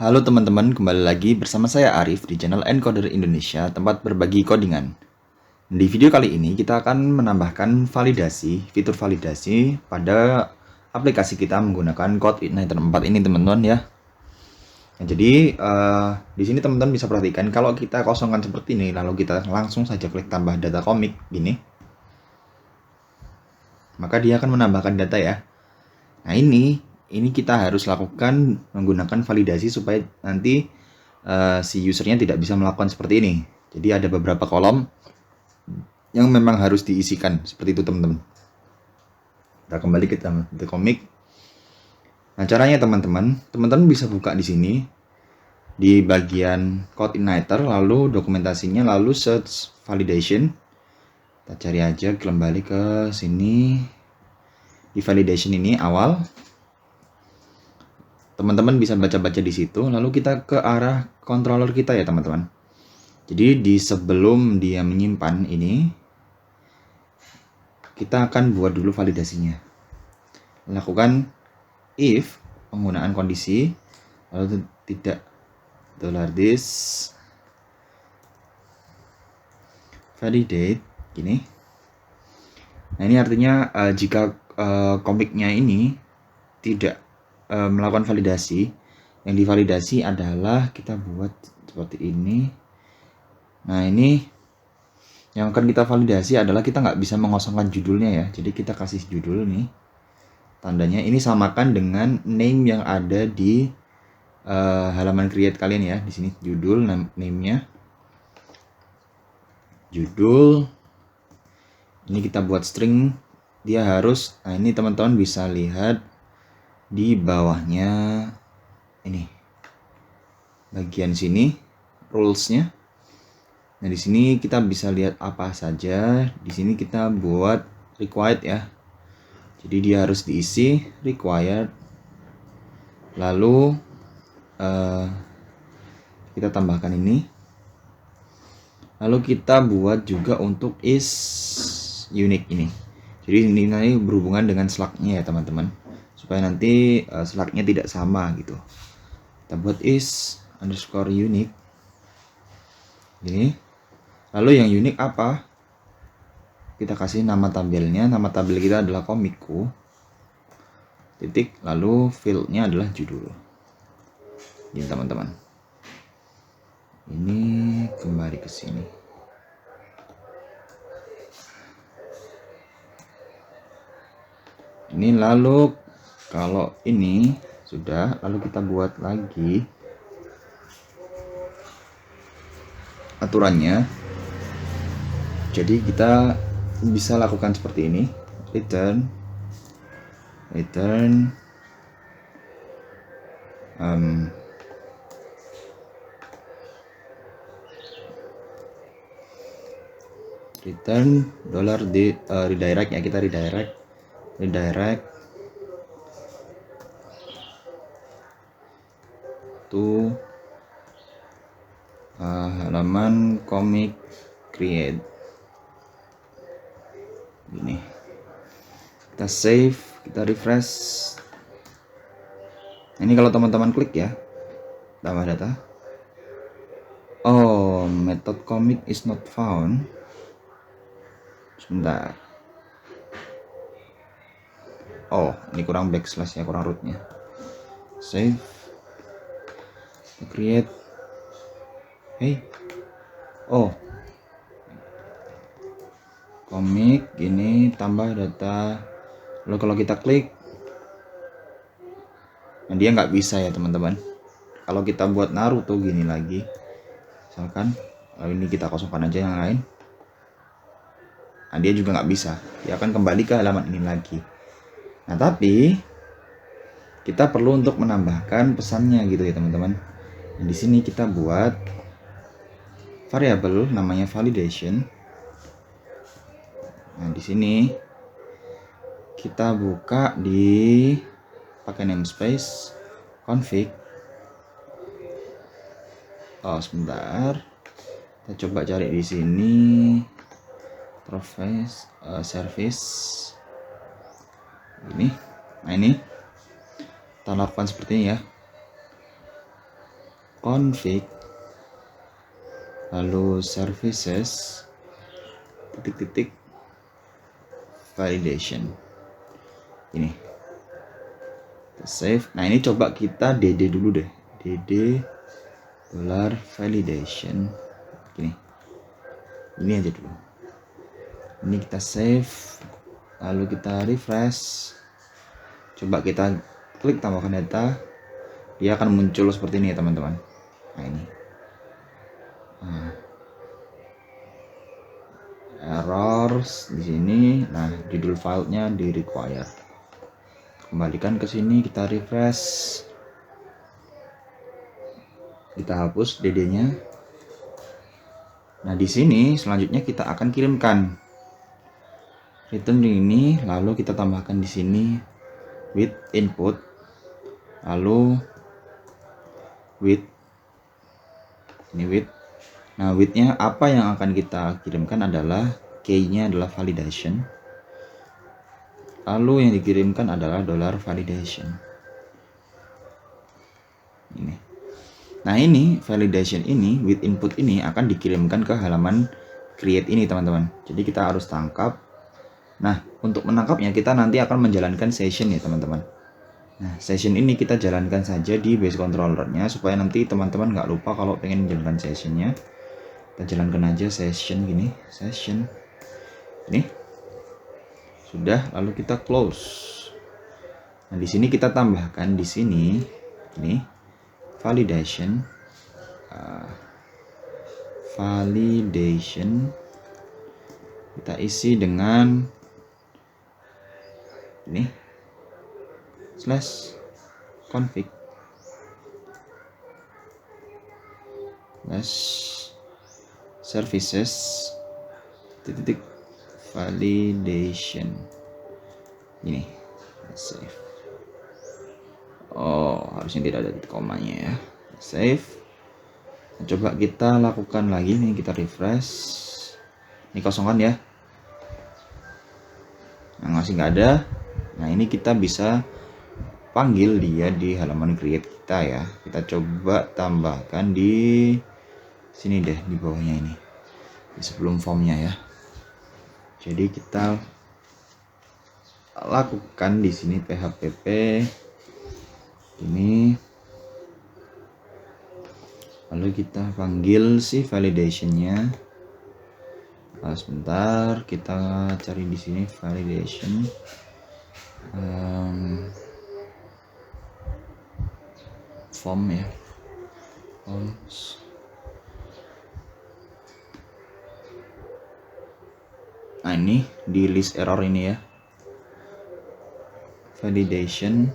Halo teman-teman, kembali lagi bersama saya Arif di channel Encoder Indonesia, tempat berbagi codingan. Di video kali ini kita akan menambahkan fitur validasi pada aplikasi kita menggunakan CodeIgniter 4 ini teman-teman ya. Nah, jadi di sini teman-teman bisa perhatikan kalau kita kosongkan seperti ini, lalu kita langsung saja klik tambah data komik gini, maka dia akan menambahkan data ya. Nah ini kita harus lakukan menggunakan validasi supaya nanti si usernya tidak bisa melakukan seperti ini. Jadi ada beberapa kolom yang memang harus diisikan seperti itu teman-teman. Kita kembali ke the comic. Nah caranya teman-teman bisa buka di sini di bagian CodeIgniter, lalu dokumentasinya, lalu search validation. Kita cari aja, kembali ke sini di validation ini awal. Teman-teman bisa baca-baca di situ, lalu kita ke arah controller kita ya teman-teman. Jadi di sebelum dia menyimpan ini, kita akan buat dulu validasinya. Lakukan if penggunaan kondisi, lalu tidak $this validate gini. Nah ini artinya jika komiknya ini tidak melakukan validasi, yang divalidasi adalah kita buat seperti ini. Nah ini yang akan kita validasi adalah kita nggak bisa mengosongkan judulnya ya. Jadi kita kasih judul nih, tandanya ini samakan dengan name yang ada di halaman create kalian ya. Di sini judul, name-nya, judul. Ini kita buat string, dia harus. Nah ini teman-teman bisa lihat di bawahnya ini bagian sini rulesnya. Nah di sini kita bisa lihat apa saja. Di sini kita buat required ya. Jadi dia harus diisi required. Lalu kita tambahkan ini. Lalu kita buat juga untuk is unique ini. Jadi ini berhubungan dengan slug-nya ya teman-teman, supaya nanti slug-nya tidak sama gitu. Kita buat is underscore unique ini. Lalu yang unik apa? Kita kasih nama tabelnya. Nama tabel kita adalah komikku titik, lalu fieldnya adalah judul. Ini teman-teman. Ini kembali ke sini. Ini lalu kalau ini sudah, lalu kita buat lagi aturannya. Jadi kita bisa lakukan seperti ini, return redirect ya, kita redirect to halaman comic create ini. Kita save, kita refresh. Ini kalau teman-teman klik ya, tambah data. Oh, method comic is not found. Sebentar. Oh, ini kurang backslash ya, kurang rootnya. Save, create. Hey, oh, komik gini, tambah data. Lalu kalau kita klik, nah dia nggak bisa ya teman-teman. Kalau kita buat Naruto gini lagi, misalkan, lalu ini kita kosongkan aja yang lain, nah dia juga nggak bisa. Dia akan kembali ke halaman ini lagi. Nah tapi kita perlu untuk menambahkan pesannya gitu ya teman-teman. Nah, di sini kita buat variabel namanya validation. Nah di sini kita buka di pakai namespace config. Oh sebentar, kita coba cari di sini service ini. Nah ini kita lakukan seperti ini ya. config, lalu services titik-titik validation. Ini kita save. Nah ini coba kita dd dulu deh, dd $validation gini, ini aja dulu. Ini kita save, lalu kita refresh. Coba kita klik tambahkan data, dia akan muncul seperti ini ya teman-teman. Nah ini errors di sini. Nah judul filenya di required, kembalikan ke sini, kita refresh, kita hapus dd-nya. Nah di sini selanjutnya kita akan kirimkan return ini, lalu kita tambahkan di sini with input, lalu with ini with. Nah with-nya apa yang akan kita kirimkan adalah key-nya adalah validation, lalu yang dikirimkan adalah $validation ini. Nah ini validation ini with input ini akan dikirimkan ke halaman create ini teman-teman. Jadi kita harus tangkap. Nah untuk menangkapnya kita nanti akan menjalankan session ya teman-teman. Nah session ini kita jalankan saja di base controllernya supaya nanti teman-teman nggak lupa kalau pengen menjalankan sessionnya. Kita jalankan aja session gini, session ini sudah, lalu kita close. Nah di sini kita tambahkan di sini ini validation, validation kita isi dengan ini slash config slash services titik validation ini. Save. Oh harusnya tidak ada titik komanya ya. Save. Nah, coba kita lakukan lagi nih, kita refresh. Ini kosong kan ya, nah masih nggak ada. Nah ini kita bisa panggil dia di halaman create kita ya. Kita coba tambahkan di sini deh, di bawahnya ini, di sebelum formnya ya. Jadi kita lakukan di sini php ini, lalu kita panggil si validationnya. Nah, sebentar kita cari di sini validation, form ya, forms. Nah ini di list error ini ya, validation,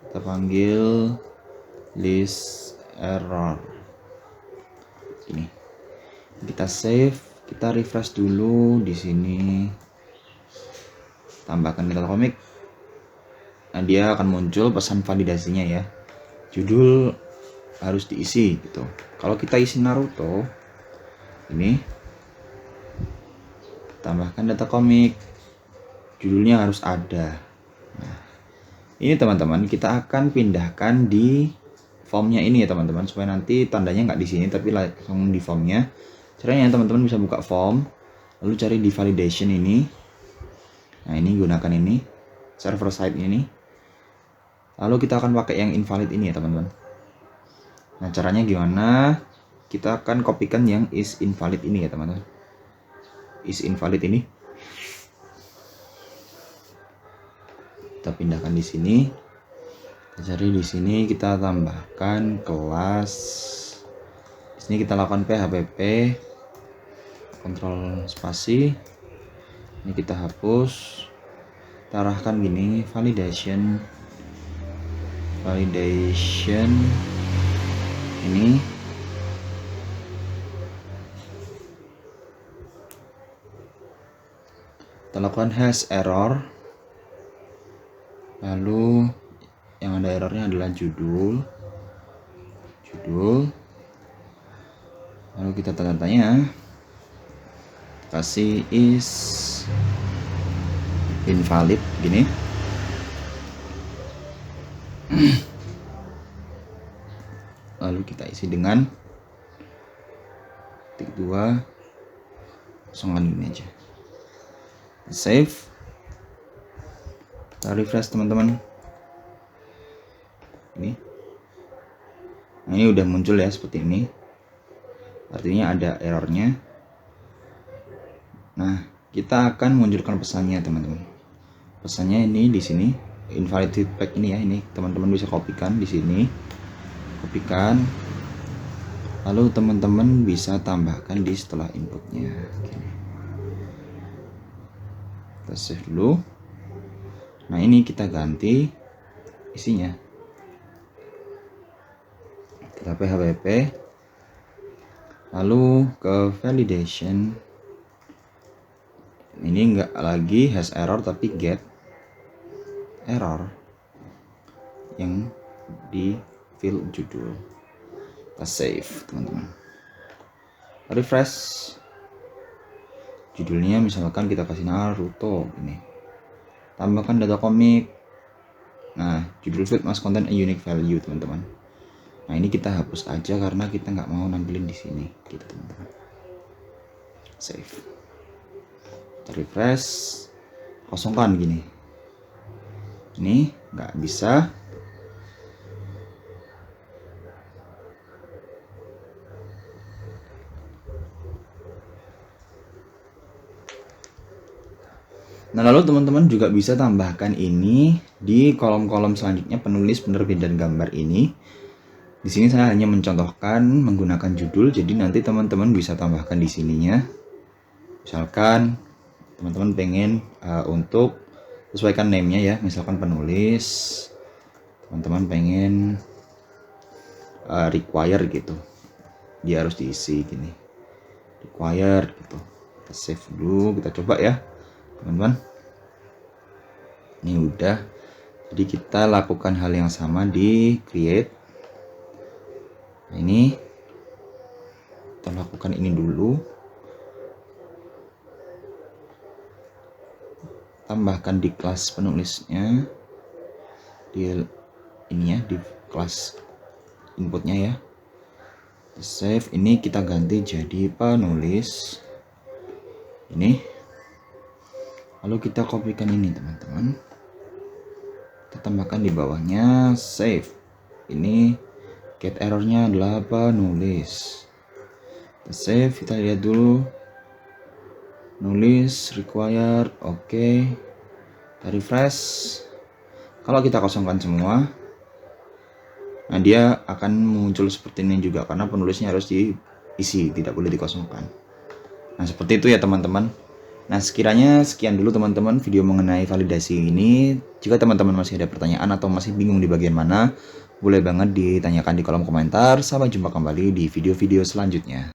kita panggil list error ini. Kita save, kita refresh dulu di sini, tambahkan data komik. Nah dia akan muncul pesan validasinya ya, judul harus diisi gitu. Kalau kita isi Naruto ini, tambahkan data komik, judulnya harus ada. Nah ini teman-teman kita akan pindahkan di formnya ini ya teman-teman, supaya nanti tandanya nggak di sini tapi langsung di formnya. Caranya teman-teman bisa buka form, lalu cari di validation ini. Nah ini gunakan ini server side ini, lalu kita akan pakai yang invalid ini ya teman-teman. Nah caranya gimana? Kita akan kopikan yang is invalid ini ya teman-teman, is invalid ini kita pindahkan di sini. Kita cari di sini, kita tambahkan kelas. Di sini kita lakukan php kontrol spasi. Ini kita hapus, kita arahkan gini, validation ini. Kita lakukan hash error, lalu yang ada errornya adalah judul, lalu kita tanda tanya, kasih is invalid gini. lalu kita isi dengan titik 2 kosongan ini aja. Save, kita refresh teman-teman. Ini, nah ini udah muncul ya seperti ini, artinya ada errornya. Nah, kita akan munculkan pesannya teman-teman. Pesannya ini di sini, invalid feedback ini ya, ini teman-teman bisa kopikan di sini, kopikan, lalu teman-teman bisa tambahkan di setelah inputnya. Gini. Kita save dulu. Nah ini kita ganti isinya, kita php, lalu ke validation. Ini enggak lagi has error tapi get error yang di field judul. Kita save teman-teman, refresh. Judulnya misalkan kita kasih Naruto ini, tambahkan data komik. Nah judul field must contain a unique value teman-teman. Nah ini kita hapus aja karena kita nggak mau nampilin di sini gitu teman-teman. Save, kita refresh, kosongkan gini. Ini nggak bisa. Nah lalu teman-teman juga bisa tambahkan ini di kolom-kolom selanjutnya, penulis, penerbit, dan gambar ini. Di sini saya hanya mencontohkan menggunakan judul, jadi nanti teman-teman bisa tambahkan di sininya. Misalkan teman-teman pengen untuk sesuaikan name-nya ya, misalkan penulis, teman-teman pengen require gitu, dia harus diisi gini, required gitu. Kita save dulu, kita coba ya teman-teman. Ini udah, jadi kita lakukan hal yang sama di create. Nah, ini kita lakukan ini dulu, tambahkan di kelas penulisnya, di ini ya, di kelas inputnya ya. Save, ini kita ganti jadi penulis ini. Lalu kita kopikan ini teman-teman, kita tambahkan di bawahnya. Save, ini get errornya adalah penulis. Kita save, kita lihat dulu, nulis required, oke. Kita refresh. Kalau kita kosongkan semua, nah dia akan muncul seperti ini juga karena penulisnya harus diisi, tidak boleh dikosongkan. Nah seperti itu ya teman-teman. Nah sekiranya sekian dulu teman-teman video mengenai validasi ini. Jika teman-teman masih ada pertanyaan atau masih bingung di bagian mana, boleh banget ditanyakan di kolom komentar. Sampai jumpa kembali di video-video selanjutnya.